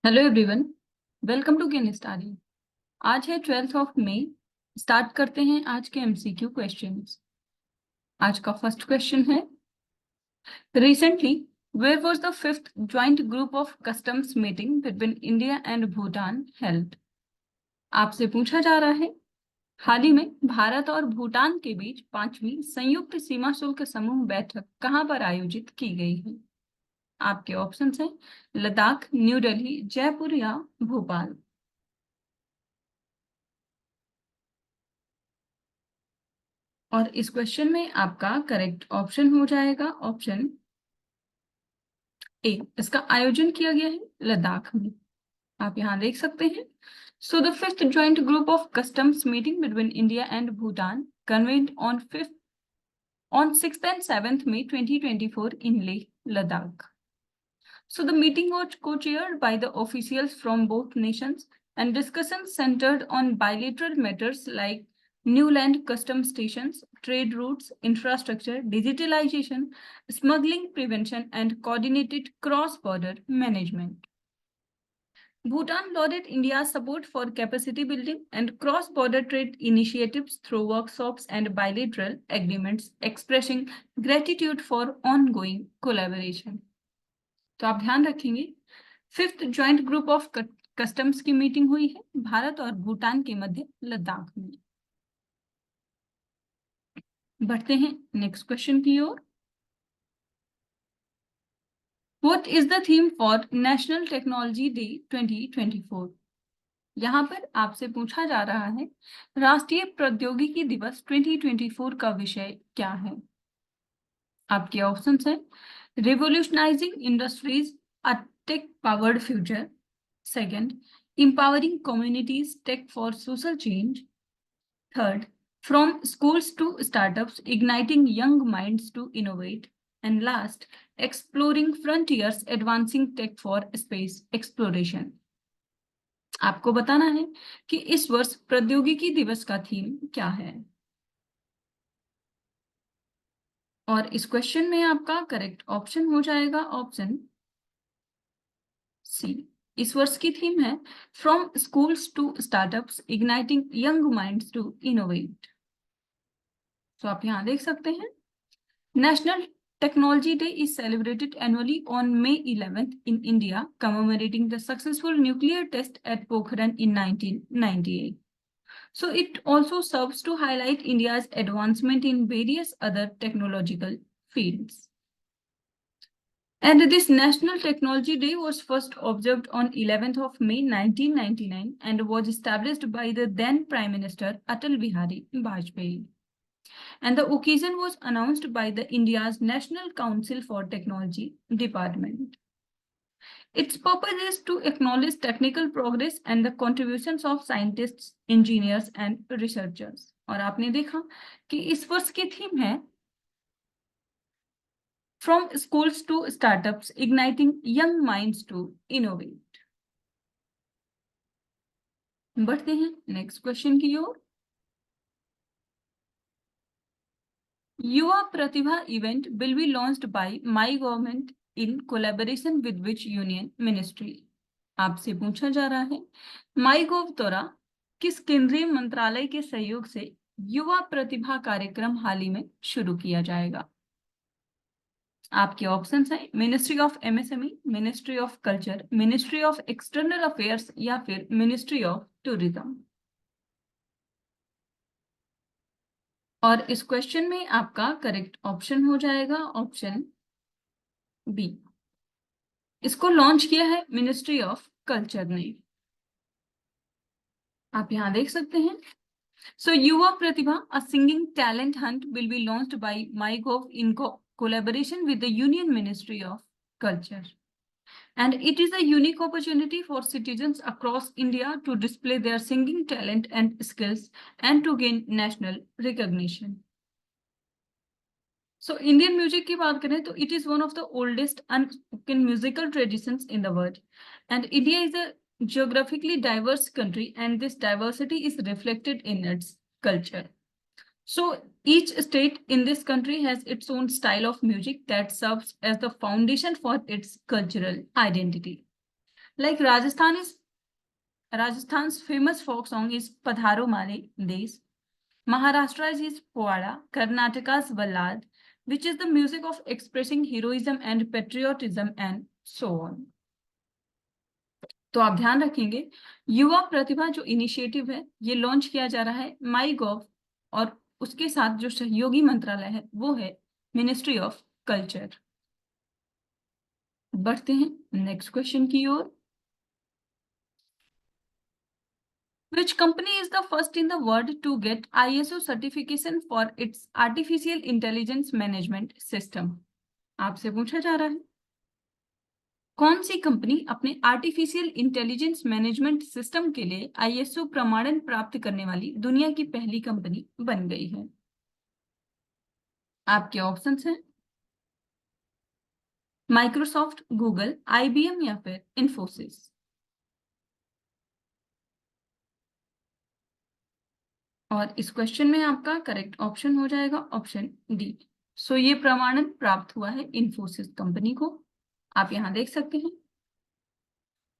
Hello everyone, welcome to Gain Study. आज है 12 मई। Start करते हैं आज के एमसीक्यू क्वेश्चंस। आज का फर्स्ट क्वेश्चन है, recently where was the fifth joint group of customs meeting between India and Bhutan held. आपसे पूछा जा रहा है, हाल ही में भारत और भूटान के बीच पांचवी संयुक्त सीमा शुल्क समूह बैठक कहां पर आयोजित की गई है। आपके ऑप्शंस हैं लद्दाख, न्यू दिल्ली, जयपुर या भोपाल। और इस क्वेश्चन में आपका करेक्ट ऑप्शन हो जाएगा ऑप्शन ए। इसका आयोजन किया गया है लद्दाख में। आप यहाँ देख सकते हैं। So the fifth joint group of customs meeting between India and Bhutan convened on 6th and 7th May 2024 in Leh, Ladakh. So the meeting was co-chaired by the officials from both nations, and discussions centered on bilateral matters like new land custom stations, trade routes, infrastructure, digitalization, smuggling prevention, and coordinated cross-border management. Bhutan lauded India's support for capacity building and cross-border trade initiatives through workshops and bilateral agreements, expressing gratitude for ongoing collaboration. तो आप ध्यान रखेंगे, fifth joint group of customs की meeting हुई है भारत और भूटान के मध्य लद्दाख में। बढ़ते हैं नेक्स्ट क्वेश्चन की ओर। What is the theme for national technology day 2024। यहाँ पर आपसे पूछा जा रहा है, राष्ट्रीय प्रौद्योगिकी दिवस 2024 का विषय क्या है। आपके ऑप्शंस हैं revolutionising industries, a tech powered future. Second, empowering communities tech for social change. Third, from schools to startups, igniting young minds to innovate. And last, exploring frontiers, advancing tech for space exploration. आपको बताना है कि इस वर्ष प्रौद्योगिकी दिवस का theme क्या है। और इस क्वेश्चन में आपका करेक्ट ऑप्शन हो जाएगा ऑप्शन सी। इस वर्ष की थीम है from schools to startups, igniting young minds to innovate. तो आप यहाँ देख सकते हैं, national technology day is celebrated annually on May 11th in India, commemorating the successful nuclear test at Pokhran in 1998. So it also serves to highlight India's advancement in various other technological fields. And this National Technology Day was first observed on 11th of May 1999 and was established by the then Prime Minister Atal Bihari Vajpayee. And the occasion was announced by the India's National Council for Technology Department. Its purpose is to acknowledge technical progress and the contributions of scientists, engineers and researchers. और आपने देखा कि इस वर्ष की theme है From schools to startups, igniting young minds to innovate. बढ़ते हैं नेक्स्ट क्वेश्चन की ओर। युवा प्रतिभा event will be launched by my government in collaboration with which union ministry। आपसे पूछा जा रहा है, माई गोव द्वारा किस केंद्रीय मंत्रालय के सहयोग से युवा प्रतिभा कार्यक्रम हाल ही में शुरू किया जाएगा। आपके ऑप्शंस हैं ministry of MSME, ministry of culture, ministry of external affairs या फिर मिनिस्ट्री ऑफ टूरिज्म। और इस क्वेश्चन में आपका करेक्ट ऑप्शन हो जाएगा ऑप्शन बी। इसको लॉन्च किया है मिनिस्ट्री ऑफ कल्चर ने। आप यहां देख सकते हैं। So Yuva Pratibha, a singing talent hunt will be launched by MyGov in collaboration with the Union Ministry of Culture. And it is a unique opportunity for citizens across India to display their singing talent and skills and to gain national recognition. So Indian music की बात करें तो it is one of the oldest unspoken musical traditions in the world. And India is a geographically diverse country and this diversity is reflected in its culture. So each state in this country has its own style of music that serves as the foundation for its cultural identity. Like Rajasthan's famous folk song is Padharo Mare Desh. Maharashtra's is Poada, Karnataka's Ballad, which is the music of expressing heroism and patriotism and so on. तो आप ध्यान रखेंगे, युवा प्रतिभा जो initiative है ये launch किया जा रहा है माई गॉव, और उसके साथ जो सहयोगी मंत्रालय है वो है मिनिस्ट्री ऑफ कल्चर। बढ़ते हैं नेक्स्ट क्वेश्चन की ओर। Which company is the first in the world to get ISO certification for its artificial intelligence management system? आपसे पूछा जा रहा है कौन सी कंपनी अपने आर्टिफिशियल इंटेलिजेंस मैनेजमेंट सिस्टम के लिए ISO प्रमाणन प्राप्त करने वाली दुनिया की पहली कंपनी बन गई है। आपके ऑप्शंस हैं माइक्रोसॉफ्ट, गूगल, IBM या फिर इन्फोसिस। और इस क्वेश्चन में आपका करेक्ट ऑप्शन हो जाएगा ऑप्शन डी। सो ये प्रमाणन प्राप्त हुआ है इन्फोसिस कंपनी को, आप यहां देख सकते हैं।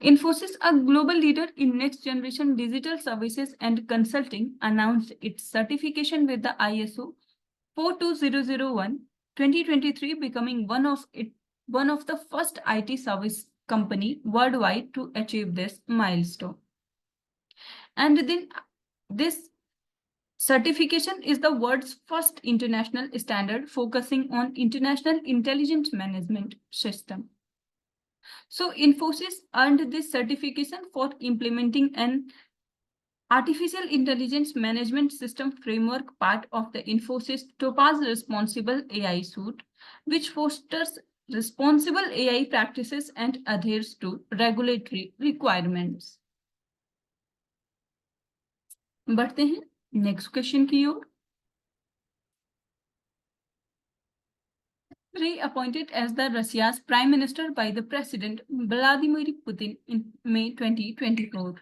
Infosys, a global leader in next generation digital services and consulting, announced its certification with the ISO 42001 2023, becoming one of the first IT service company worldwide to achieve this milestone. And then this certification is the world's first international standard focusing on international intelligence management system. So Infosys earned this certification for implementing an artificial intelligence management system framework, part of the Infosys Topaz Responsible AI suite, which fosters responsible AI practices and adheres to regulatory requirements. बढ़ते हैं next question की ओर। Reappointed as the Russia's prime minister by the president Vladimir Putin in May 2024.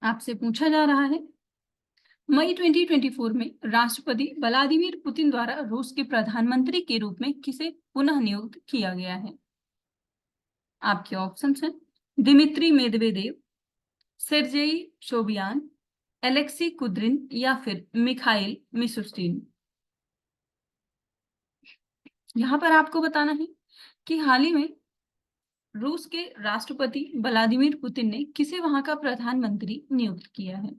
आपसे पूछा जा रहा है मई 2024 में राष्ट्रपति व्लादिमीर पुतिन द्वारा रूस के प्रधानमंत्री के रूप में किसे पुनः नियुक्त किया गया है। आपके ऑप्शंस हैं दिमित्री मेदवेदेव, सेर्जेई शोबियान, एलेक्सी कुद्रिन या फिर मिखाइल मिशुस्तिन। यहां पर आपको बताना है कि हाल ही में रूस के राष्ट्रपति व्लादिमीर पुतिन ने किसे वहां का प्रधानमंत्री नियुक्त किया है।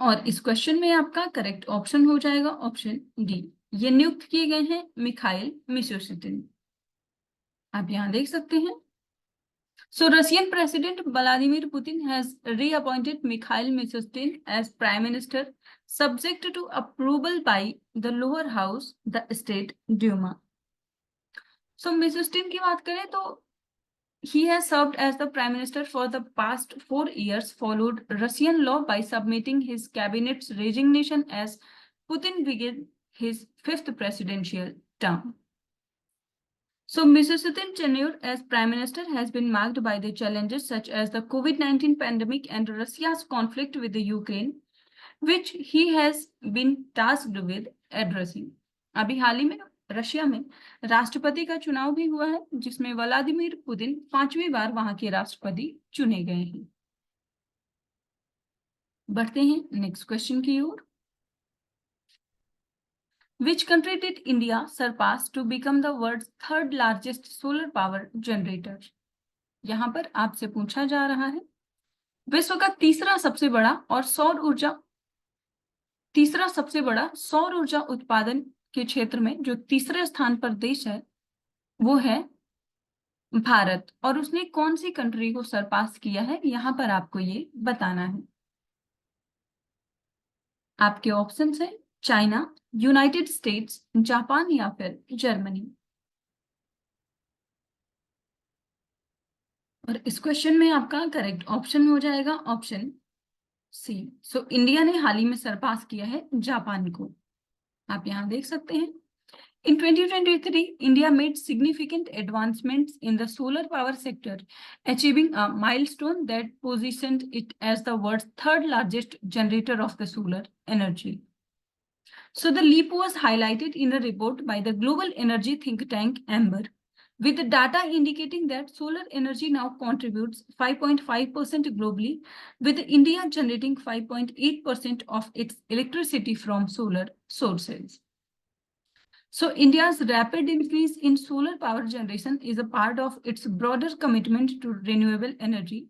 और इस क्वेश्चन में आपका करेक्ट ऑप्शन हो जाएगा ऑप्शन डी। ये नियुक्त किए गए हैं मिखाइल मिशुस्तिन, आप यहां देख सकते हैं। So Russian President Vladimir Putin has reappointed Mikhail Mishustin as Prime Minister, subject to approval by the lower house, the State Duma. So Mishustin की बात करें तो he has served as the Prime Minister for the past 4 years, followed Russian law by submitting his cabinet's resignation as Putin began his 5th presidential term. So Mishustin's tenure as Prime Minister has been marked by the challenges such as the COVID-19 pandemic and Russia's conflict with the Ukraine, which he has been tasked with addressing. अभी हाल ही में Russia में राष्ट्रपति का चुनाव भी हुआ है, जिसमें व्लादिमीर पुतिन 5वीं बार वहां के राष्ट्रपति चुने गए हैं। बढ़ते हैं नेक्स्ट क्वेश्चन की ओर। Which country did India surpass to become the world's 3rd largest solar power generator? यहां पर आपसे पूछा जा रहा है विश्व का तीसरा सबसे बड़ा सौर ऊर्जा उत्पादन के क्षेत्र में जो तीसरे स्थान पर देश है वो है भारत, और उसने कौन सी कंट्री को सरपास किया है, यहां पर आपको ये बताना है। आपके ऑप्शंस हैं चाइना, यूनाइटेड स्टेट्स, जापान या फिर जर्मनी। और इस क्वेश्चन में आपका करेक्ट ऑप्शन हो जाएगा ऑप्शन सी। सो इंडिया ने हाल ही में सरपास किया है जापान को, आप यहां देख सकते हैं। In 2023, India made significant advancements in the solar power sector, achieving a milestone that positioned it as the world's 3rd largest generator of the solar energy. So the leap was highlighted in a report by the global energy think tank Amber, with the data indicating that solar energy now contributes 5.5% globally, with India generating 5.8% of its electricity from solar sources. So India's rapid increase in solar power generation is a part of its broader commitment to renewable energy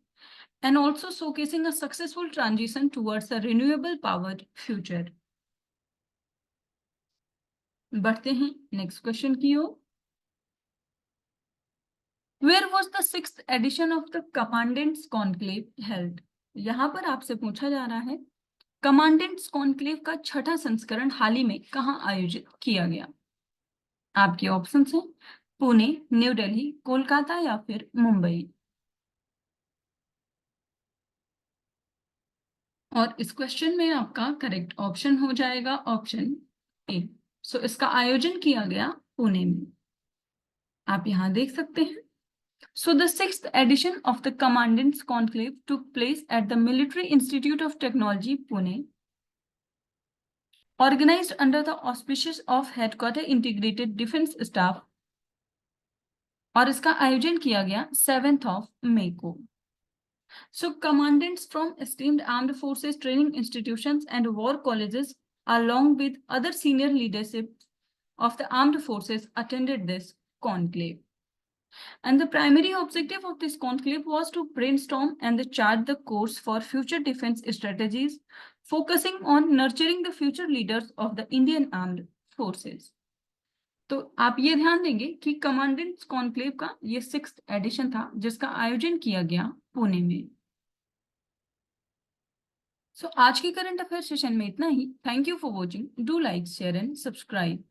and also showcasing a successful transition towards a renewable powered future. बढ़ते हैं next question की ओर. Where was the 6th edition of the Commandants Conclave held? यहाँ पर आपसे पूछा जा रहा है कमांडेंट्स कॉन्क्लेव का छठा संस्करण हाल ही में कहाँ आयोजित किया गया? आपके ऑप्शंस हैं पुणे, न्यू दिल्ली, कोलकाता या फिर मुंबई. और इस क्वेश्चन में आपका करेक्ट ऑप्शन हो जाएगा ऑप्शन ए. सो इसका आयोजन किया गया पुणे में. आप यहां देख सकते हैं. So the 6th edition of the Commandants Conclave took place at the Military Institute of Technology, Pune, organized under the auspices of Headquarter Integrated Defense Staff, और इसका आयोजन किया गया 7th of May को. So commandants from esteemed armed forces training institutions and war colleges, along with other senior leadership of the armed forces, attended this conclave. And the primary objective of this conclave was to brainstorm and chart the course for future defense strategies, focusing on nurturing the future leaders of the Indian armed forces. तो आप ये ध्यान देंगे कि commandants conclave का ये 6th addition था जिसका आयोजन किया गया पुणे में. सो आज की करंट अफेयर सेशन में इतना ही. Thank you for watching. Do like, share and subscribe.